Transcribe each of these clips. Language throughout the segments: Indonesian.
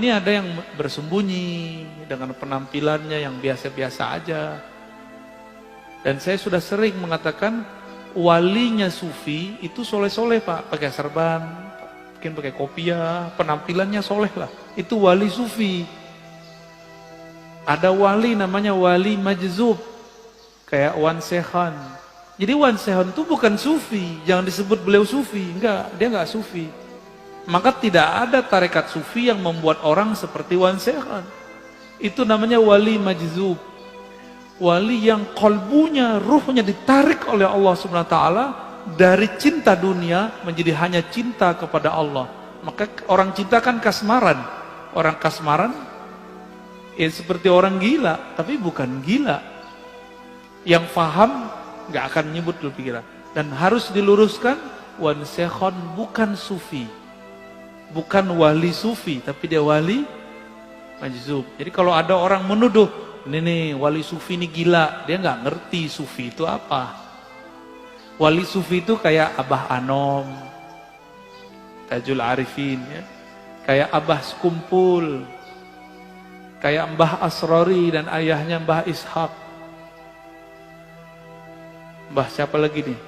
Ini ada yang bersembunyi dengan penampilannya yang biasa-biasa aja. Dan saya sudah sering mengatakan walinya sufi itu soleh-soleh Pak, pakai serban, mungkin pakai kopiah, penampilannya soleh lah. Itu wali sufi. Ada wali namanya wali majzub, kayak Wan Sehan. Jadi Wan Sehan itu bukan sufi, jangan disebut beliau sufi, enggak, dia enggak sufi. Maka tidak ada tarekat sufi yang membuat orang seperti Wan Sehan. Itu namanya wali majzub. Wali yang kolbunya, ruhnya ditarik oleh Allah Subhanahu wa taala dari cinta dunia menjadi hanya cinta kepada Allah. Maka orang cinta kan kasmaran. Orang kasmaran ya seperti orang gila, tapi bukan gila. Yang faham nggak akan nyebut lebih gila. Dan harus diluruskan, Wan Sehan bukan sufi. Bukan wali sufi, tapi dia wali majzub. Jadi kalau ada orang menuduh, ini nih wali sufi ini gila, dia nggak ngerti sufi itu apa. Wali sufi itu kayak Abah Anom, Tajul Arifin, ya. Kayak Abah Sekumpul, kayak Mbah Asrori dan ayahnya Mbah Ishak. Mbah siapa lagi nih?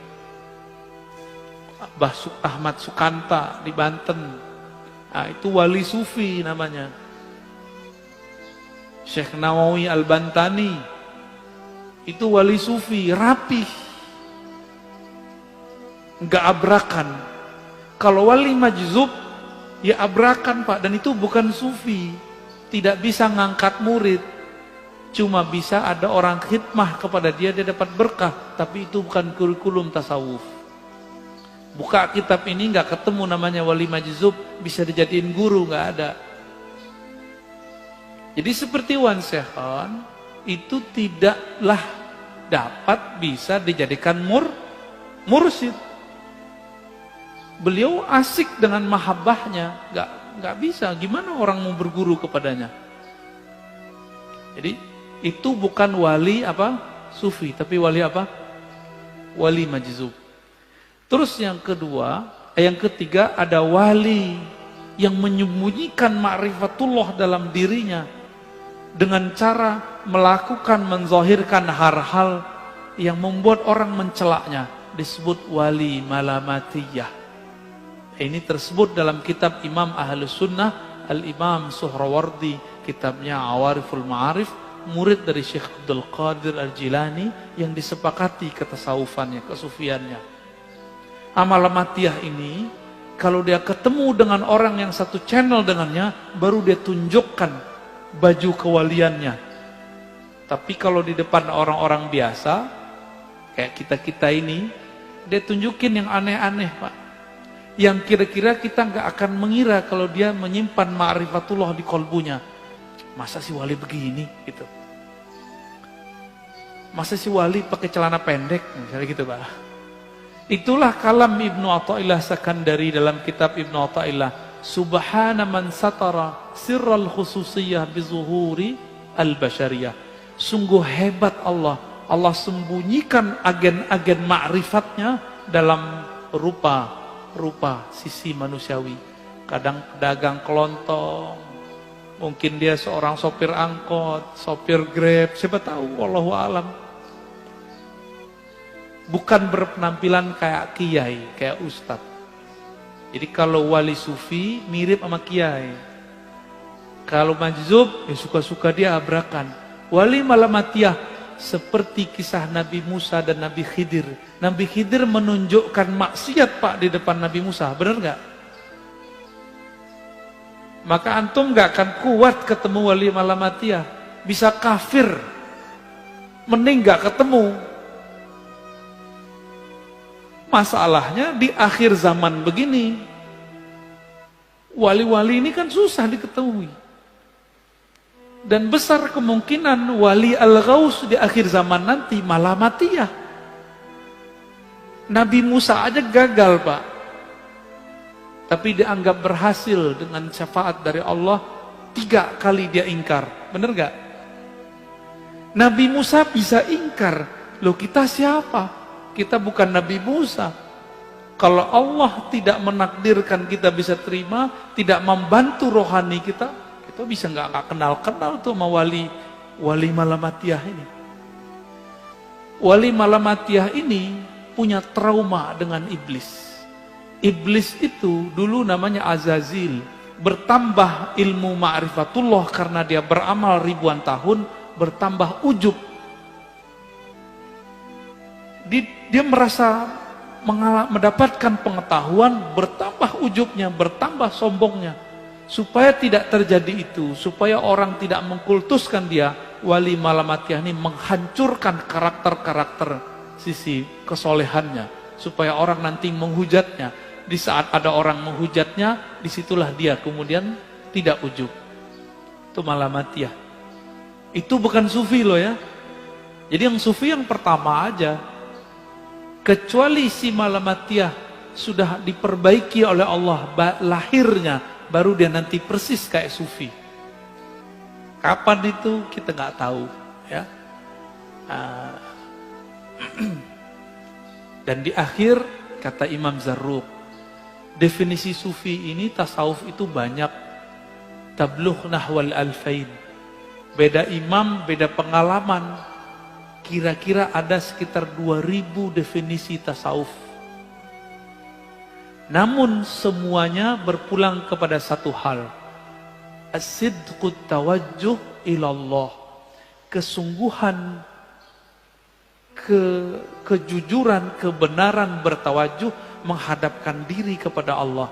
Mbah Ahmad Sukanta di Banten. Nah, itu wali sufi namanya. Syekh Nawawi Al-Bantani itu wali sufi, rapih, nggak abrakan. Kalau wali majzub ya abrakan Pak, dan itu bukan sufi, tidak bisa ngangkat murid, cuma bisa ada orang khidmah kepada dia, dia dapat berkah, tapi itu bukan kurikulum tasawuf. Buka kitab ini nggak ketemu namanya wali majzub bisa dijadiin guru, nggak ada. Jadi seperti Wan Sehan itu tidaklah dapat bisa dijadikan mursyid. Beliau asik dengan mahabbahnya, nggak bisa. Gimana orang mau berguru kepadanya? Jadi itu bukan wali apa sufi, tapi wali apa? Wali majzub. Terus yang ketiga ada wali yang menyembunyikan ma'rifatullah dalam dirinya dengan cara melakukan, menzahirkan hal-hal yang membuat orang mencelaknya, disebut wali malamatiyah. Ini tersebut dalam kitab Imam Ahlus Sunnah Al-Imam Suhrawardi, kitabnya Awariful Ma'arif, murid dari Syekh Abdul Qadir Al-Jilani yang disepakati ketasawufannya, kesufiannya. Malamatiyah ini kalau dia ketemu dengan orang yang satu channel dengannya, baru dia tunjukkan baju kewaliannya. Tapi kalau di depan orang-orang biasa kayak kita-kita ini, dia tunjukin yang aneh-aneh Pak, yang kira-kira kita nggak akan mengira kalau dia menyimpan ma'rifatullah di kolbunya. Masa si wali begini gitu, masa si wali pakai celana pendek misalnya gitu Pak. Itulah kalam Ibnu Athaillah Sakandari dalam kitab Ibnu Athaillah, subhana man satara sirral khususiyah bizuhuri al-basyariyah. Sungguh hebat Allah, Allah sembunyikan agen-agen ma'rifatnya dalam rupa sisi manusiawi. Kadang pedagang kelontong, mungkin dia seorang sopir angkot, sopir Grab, siapa tahu, wallahu alam. Bukan berpenampilan kayak kiai, kayak ustadz. Jadi kalau wali sufi mirip sama kiai. Kalau majzub ya suka-suka dia abrakan. Wali malamatiyah seperti kisah Nabi Musa dan Nabi Khidir. Nabi Khidir menunjukkan maksiat Pak di depan Nabi Musa, benar nggak? Maka antum nggak akan kuat ketemu wali malamatiyah, bisa kafir, mending nggak ketemu. Masalahnya di akhir zaman begini, wali-wali ini kan susah diketahui. Dan besar kemungkinan wali al-ghaus di akhir zaman nanti malamatiyah. Nabi Musa aja gagal Pak, tapi dianggap berhasil dengan syafaat dari Allah. 3 kali dia ingkar, bener gak? Nabi Musa bisa ingkar, loh kita siapa? Kita bukan Nabi Musa. Kalau Allah tidak menakdirkan kita bisa terima, tidak membantu rohani kita, Kita bisa nggak kenal-kenal tuh sama wali Malamatiyah ini. Wali Malamatiyah ini punya trauma dengan iblis. Iblis itu dulu namanya Azazil. Bertambah ilmu ma'rifatullah karena dia beramal ribuan tahun, bertambah ujub. Dia merasa mendapatkan pengetahuan, bertambah ujubnya, bertambah sombongnya. Supaya tidak terjadi itu, supaya orang tidak mengkultuskan dia, wali Malamatiyah ini menghancurkan karakter-karakter sisi kesolehannya, supaya orang nanti menghujatnya. Di saat ada orang menghujatnya, disitulah dia kemudian tidak ujub. Itu Malamatiyah. Itu bukan sufi loh ya. Jadi yang sufi yang pertama aja. Kecuali si Malamatiyah sudah diperbaiki oleh Allah lahirnya, baru dia nanti persis kayak sufi. Kapan itu kita nggak tahu, ya. Dan di akhir kata Imam Zarruq, definisi sufi ini tasawuf itu banyak. Tablugh nahwal alfain. Beda imam, beda pengalaman. Kira-kira ada sekitar 2000 definisi tasawuf. Namun semuanya berpulang kepada satu hal. As-sidqut tawajjuh ilallah. Kesungguhan, kejujuran, kebenaran bertawajuh menghadapkan diri kepada Allah.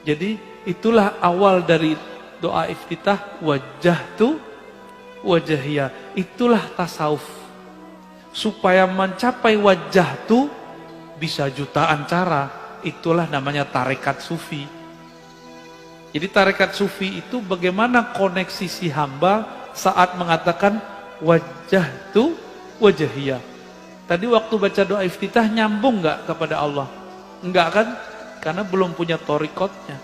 Jadi itulah awal dari doa iftitah, wajjahtu wajahiyah. Itulah tasawuf. Supaya mencapai wajah itu bisa jutaan cara. Itulah namanya tarekat sufi. Jadi tarekat sufi itu bagaimana koneksi si hamba saat mengatakan wajah itu wajahiyah. Tadi waktu baca doa iftitah nyambung nggak kepada Allah? Enggak kan? Karena belum punya torikotnya.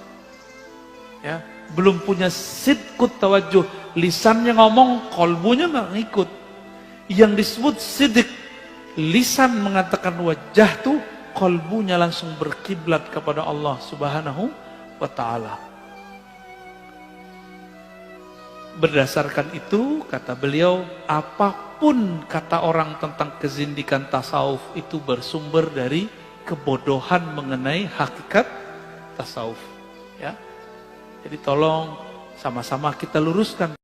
Ya, belum punya sidqut tawajuh. Lisannya ngomong, kolbunya nggak ngikut. Yang disebut sidik, lisan mengatakan wajah tuh, kolbunya langsung berkiblat kepada Allah Subhanahu wa ta'ala. Berdasarkan itu, kata beliau, apapun kata orang tentang kezindikan tasawuf itu bersumber dari kebodohan mengenai hakikat tasawuf. Ya, jadi tolong sama-sama kita luruskan.